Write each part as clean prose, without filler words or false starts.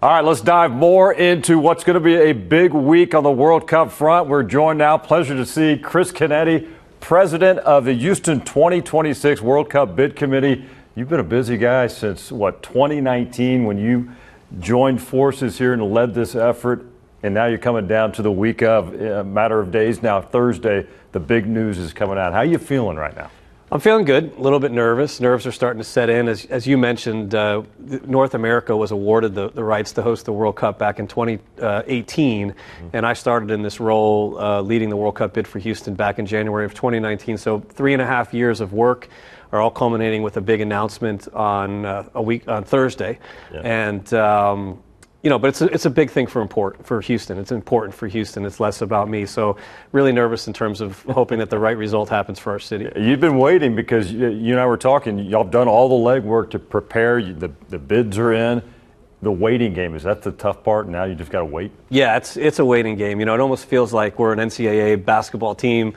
All right, let's dive more into what's going to be a big week on the World Cup front. We're joined now, pleasure to see Chris Canetti, president of the Houston 2026 World Cup Bid Committee. You've been a busy guy since, 2019 when you joined forces here and led this effort, and now you're coming down to the week of, a matter of days now, Thursday, the big news is coming out. How are you feeling right now? I'm feeling good, a little bit nervous. Nerves are starting to set in. As you mentioned, North America was awarded the rights to host the World Cup back in 2018, and I started in this role leading the World Cup bid for Houston back in January of 2019. So 3.5 years of work are all culminating with a big announcement on Thursday. Yeah. And but it's a big thing for Houston. It's important for Houston. It's less about me. So really nervous in terms of hoping that the right result happens for our city. You've been waiting because you and I were talking. Y'all have done all the legwork to prepare. The bids are in. The waiting game, is that the tough part? Now you just got to wait? Yeah, it's a waiting game. It almost feels like we're an NCAA basketball team,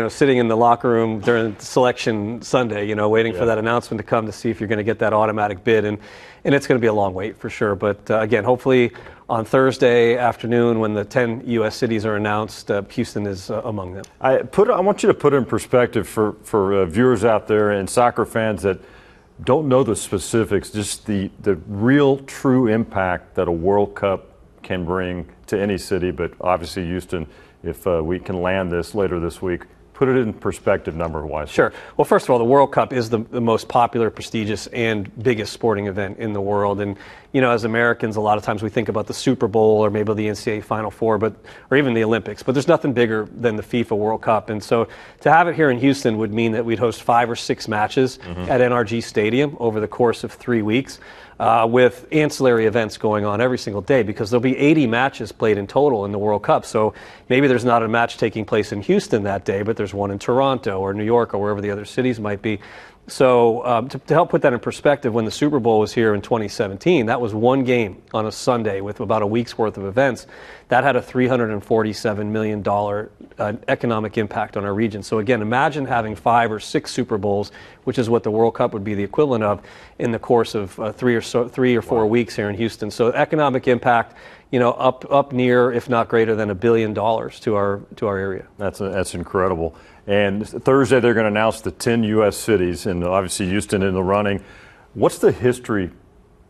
sitting in the locker room during selection Sunday, waiting for that announcement to come to see if you're going to get that automatic bid. And it's going to be a long wait for sure. But again, hopefully on Thursday afternoon when the 10 U.S. cities are announced, Houston is among them. I want you to put in perspective for viewers out there and soccer fans that don't know the specifics, just the real true impact that a World Cup can bring to any city, but obviously Houston, if we can land this later this week. Put it in perspective number-wise. Sure. Well, first of all, the World Cup is the most popular, prestigious, and biggest sporting event in the world. And, as Americans, a lot of times we think about the Super Bowl or maybe the NCAA Final Four, or even the Olympics. But there's nothing bigger than the FIFA World Cup. And so to have it here in Houston would mean that we'd host 5 or 6 matches at NRG Stadium over the course of 3 weeks. With ancillary events going on every single day, because there'll be 80 matches played in total in the World Cup. So maybe there's not a match taking place in Houston that day, but there's one in Toronto or New York or wherever the other cities might be. So to help put that in perspective, when the Super Bowl was here in 2017, that was one game on a Sunday with about a week's worth of events. That had a $347 million economic impact on our region. So again, imagine having 5 or 6 Super Bowls, which is what the World Cup would be the equivalent of, in the course of 3 or 4 weeks here in Houston. So economic impact, up near, if not greater than $1 billion to our area. That's incredible. And Thursday they're going to announce the 10 U.S. cities, and obviously Houston in the running. What's the history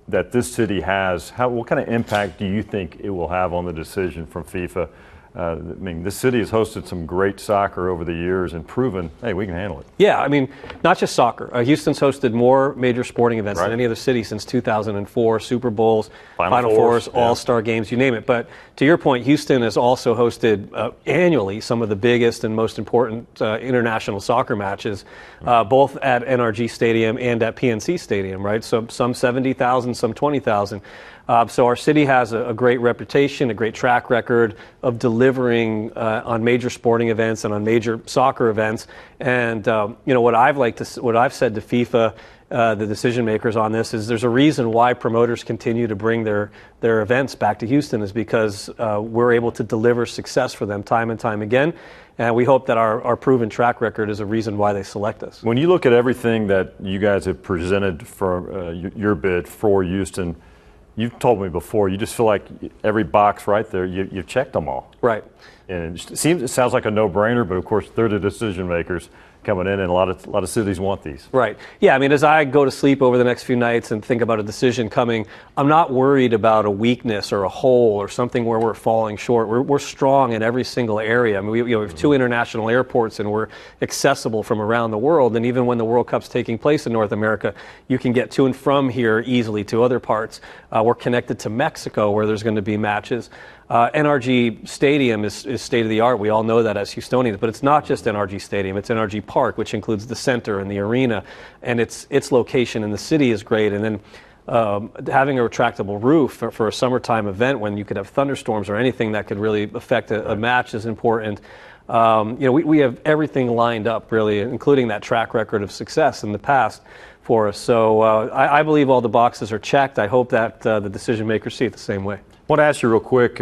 that this city has? What kind of impact do you think it will have on the decision from FIFA? This city has hosted some great soccer over the years and proven, hey, we can handle it. Yeah, not just soccer. Houston's hosted more major sporting events than any other city since 2004, Super Bowls, Final Fours, All-Star games, you name it. But to your point, Houston has also hosted annually some of the biggest and most important international soccer matches, both at NRG Stadium and at PNC Stadium, right? So some 70,000, some 20,000. So our city has a great reputation, a great track record of delivering on major sporting events and on major soccer events. And what I've said to FIFA, the decision makers on this, is there's a reason why promoters continue to bring their events back to Houston, is because we're able to deliver success for them time and time again. And we hope that our proven track record is a reason why they select us. When you look at everything that you guys have presented for your bid for Houston, you've told me before, you just feel like every box right there, you've checked them all. Right. And it sounds like a no-brainer, but of course they're the decision makers coming in, and a lot of cities want these. Right. Yeah, as I go to sleep over the next few nights and think about a decision coming, I'm not worried about a weakness or a hole or something where we're falling short. We're strong in every single area. We have 2 international airports, and we're accessible from around the world. And even when the World Cup's taking place in North America, you can get to and from here easily to other parts. We're connected to Mexico, where there's going to be matches. NRG Stadium is state-of-the-art. We all know that as Houstonians, but it's not just NRG Stadium. It's NRG Park, which includes the center and the arena, and its location in the city is great. And then having a retractable roof for a summertime event when you could have thunderstorms or anything that could really affect a match is important. We have everything lined up, really, including that track record of success in the past for us. So I believe all the boxes are checked. I hope that the decision makers see it the same way. I want to ask you real quick,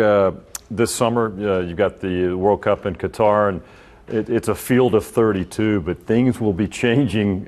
this summer you've got the World Cup in Qatar, and it's a field of 32, but things will be changing,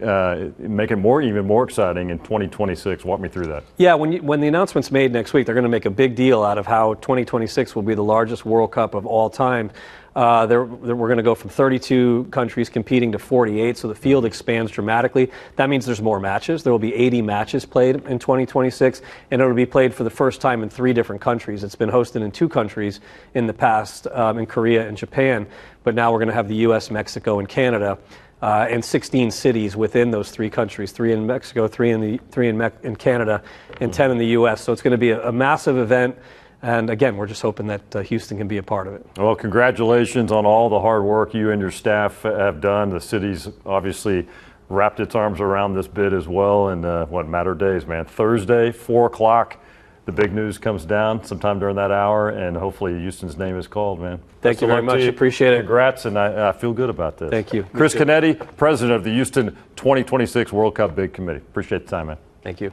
make it even more exciting in 2026. Walk me through that. Yeah, when the announcement's made next week, they're going to make a big deal out of how 2026 will be the largest World Cup of all time. We're going to go from 32 countries competing to 48, so the field expands dramatically. That means there's more matches. There will be 80 matches played in 2026, and it will be played for the first time in 3 different countries. It's been hosted in 2 countries in the past, in Korea and Japan, but now we're going to have the U.S., Mexico, and Canada, and 16 cities within those 3 countries, 3 in Mexico, 3 in Canada, and 10 in the U.S. So it's going to be a massive event. And again, we're just hoping that Houston can be a part of it. Well, congratulations on all the hard work you and your staff have done. The city's obviously wrapped its arms around this bid as well. And matter of days, man. Thursday, 4 o'clock, the big news comes down sometime during that hour, and hopefully Houston's name is called, man. Thank you very much. Appreciate it. Congrats, and I feel good about this. Thank you. Chris Canetti, president of the Houston 2026 World Cup Bid Committee. Appreciate the time, man. Thank you.